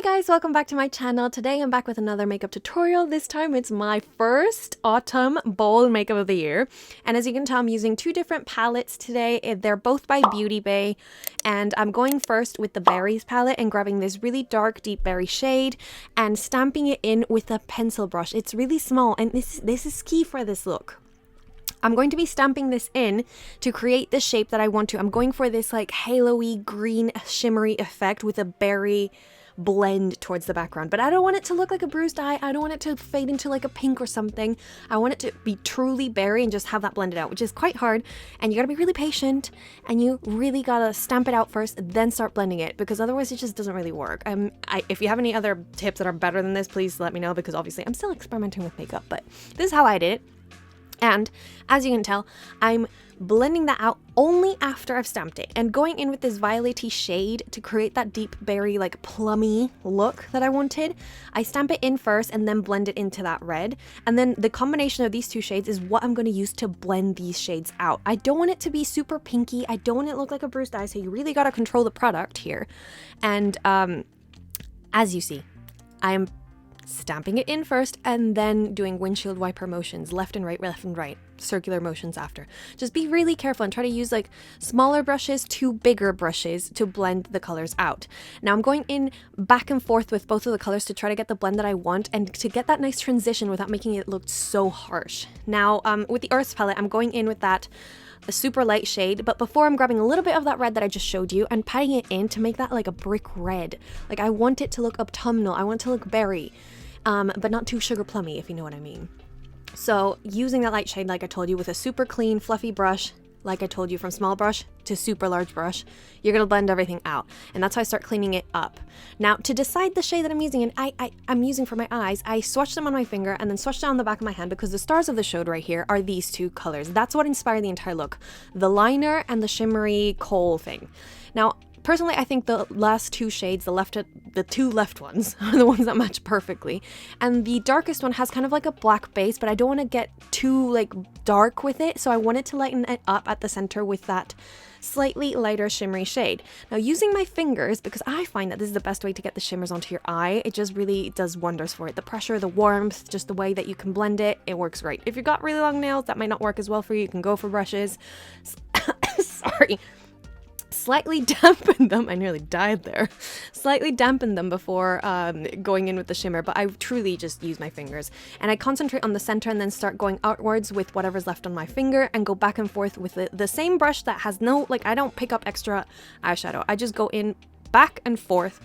guys, welcome back to my channel. Today I'm back with another makeup tutorial. This time it's my first autumn bold makeup of the year. And as you can tell, I'm using two different palettes today. They're both by Beauty Bay. And I'm going first with the Berries palette and grabbing this really dark, deep berry shade and stamping it in with a pencil brush. It's really small and this is key for this look. I'm going to be stamping this in to create the shape that I want to. I'm going for this like halo-y green shimmery effect with a berry blend towards the background. But I don't want it to look like a bruised eye. I don't want it to fade into like a pink or something. I want it to be truly berry and just have that blended out, which is quite hard. And you gotta be really patient and you really gotta stamp it out first, then start blending it, because otherwise it just doesn't really work. If you have any other tips that are better than this, please let me know, because obviously I'm still experimenting with makeup, but this is how I did it. And as you can tell, I'm blending that out only after I've stamped it and going in with this violet-y shade to create that deep berry, like plummy look that I wanted. I stamp it in first and then blend it into that red. And then the combination of these two shades is what I'm going to use to blend these shades out. I don't want it to be super pinky. I don't want it to look like a bruised eye. So you really got to control the product here. And as you see, I'm stamping it in first and then doing windshield wiper motions, left and right, circular motions after. Just be really careful and try to use like smaller brushes to bigger brushes to blend the colors out. Now I'm going in back and forth with both of the colors to try to get the blend that I want and to get that nice transition without making it look so harsh. Now with the Earths palette, I'm going in with that a super light shade, but before I'm grabbing a little bit of that red that I just showed you and patting it in to make that like a brick red. Like I want it to look autumnal, I want it to look berry, but not too sugar plummy, if you know what I mean. So using that light shade, like I told you, with a super clean fluffy brush, like I told you, from small brush to super large brush, you're gonna blend everything out, and that's how I start cleaning it up. Now to decide the shade that I'm using, and I'm using for my eyes, I swatch them on my finger and then swatch down the back of my hand, because the stars of the show right here are these two colors. That's what inspired the entire look, the liner and the shimmery coal thing. Now personally, I think the last two shades, the two left ones, are the ones that match perfectly. And the darkest one has kind of like a black base, but I don't want to get too like dark with it. So I wanted to lighten it up at the center with that slightly lighter shimmery shade. Now using my fingers, because I find that this is the best way to get the shimmers onto your eye. It just really does wonders for it. The pressure, the warmth, just the way that you can blend it, it works great. If you've got really long nails, that might not work as well for you. You can go for brushes. Sorry. Slightly dampen them, I nearly died there, slightly dampen them before going in with the shimmer, but I truly just use my fingers. And I concentrate on the center and then start going outwards with whatever's left on my finger and go back and forth with the same brush that has no, like, I don't pick up extra eyeshadow. I just go in back and forth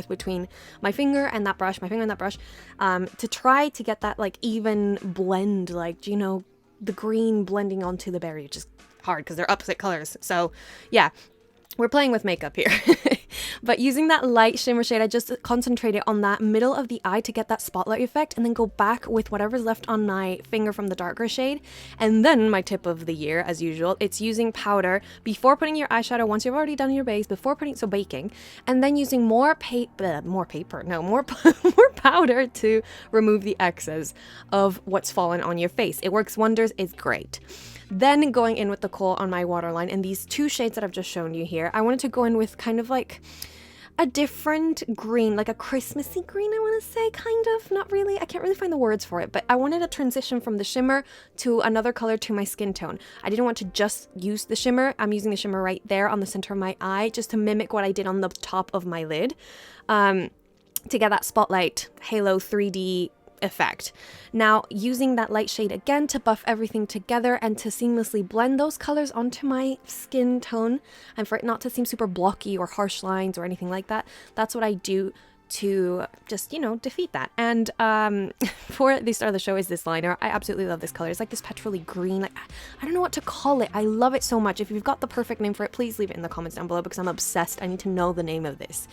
between my finger and that brush, to try to get that like even blend, like, you know, the green blending onto the berry, which is hard because they're opposite colors. So yeah, we're playing with makeup here. But using that light shimmer shade, I just concentrated on that middle of the eye to get that spotlight effect, and then go back with whatever's left on my finger from the darker shade. And then my tip of the year, as usual, it's using powder before putting your eyeshadow, once you've already done your base, before putting, so baking, and then using more powder to remove the excess of what's fallen on your face. It works wonders, it's great. Then going in with the kohl on my waterline, and these two shades that I've just shown you here, I wanted to go in with kind of like a different green, like a Christmassy green, I want to say, kind of, not really, I can't really find the words for it, but I wanted a transition from the shimmer to another color to my skin tone. I didn't want to just use the shimmer. I'm using the shimmer right there on the center of my eye, just to mimic what I did on the top of my lid, to get that spotlight halo 3D effect. Now using that light shade again to buff everything together and to seamlessly blend those colors onto my skin tone, and for it not to seem super blocky or harsh lines or anything like that. That's what I do to just, you know, defeat that. And for the star of the show is this liner. I absolutely love this color. It's like this petrol-y green, like, I don't know what to call it. I love it so much. If you've got the perfect name for it, please leave it in the comments down below, because I'm obsessed. I need to know the name of this.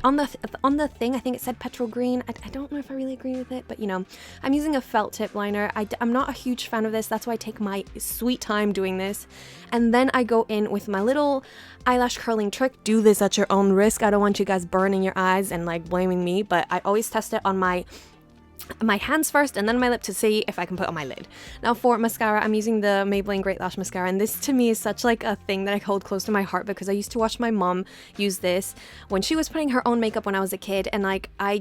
On the thing, I think it said petrol green. I don't know if I really agree with it, but you know, I'm using a felt tip liner. I'm not a huge fan of this. That's why I take my sweet time doing this. And then I go in with my little eyelash curling trick. Do this at your own risk. I don't want you guys burning your eyes and like blaming me, but I always test it on my my hands first and then my lip to see if I can put on my lid. Now for mascara, I'm using the Maybelline Great Lash Mascara, and this to me is such like a thing that I hold close to my heart because I used to watch my mom use this when she was putting her own makeup when I was a kid, and like I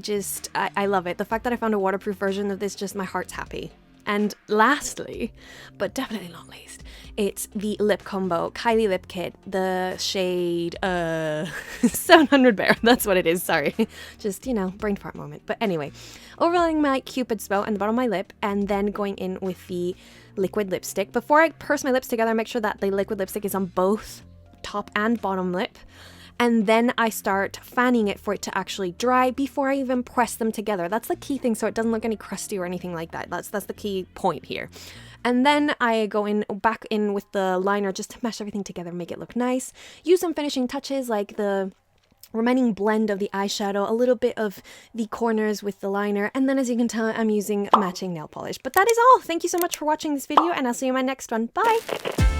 love it. The fact that I found a waterproof version of this, just my heart's happy. And lastly, but definitely not least, it's the lip combo Kylie lip kit, the shade 700 Bear. That's what it is, sorry. Just, you know, brain fart moment. But anyway, overlaying my Cupid's bow on the bottom of my lip and then going in with the liquid lipstick. Before I purse my lips together, I make sure that the liquid lipstick is on both top and bottom lip. And then I start fanning it for it to actually dry before I even press them together. That's the key thing, so it doesn't look any crusty or anything like that. That's the key point here. And then I go back in with the liner just to mesh everything together, make it look nice. Use some finishing touches like the remaining blend of the eyeshadow, a little bit of the corners with the liner, and then as you can tell, I'm using matching nail polish. But that is all. Thank you so much for watching this video, and I'll see you in my next one. Bye!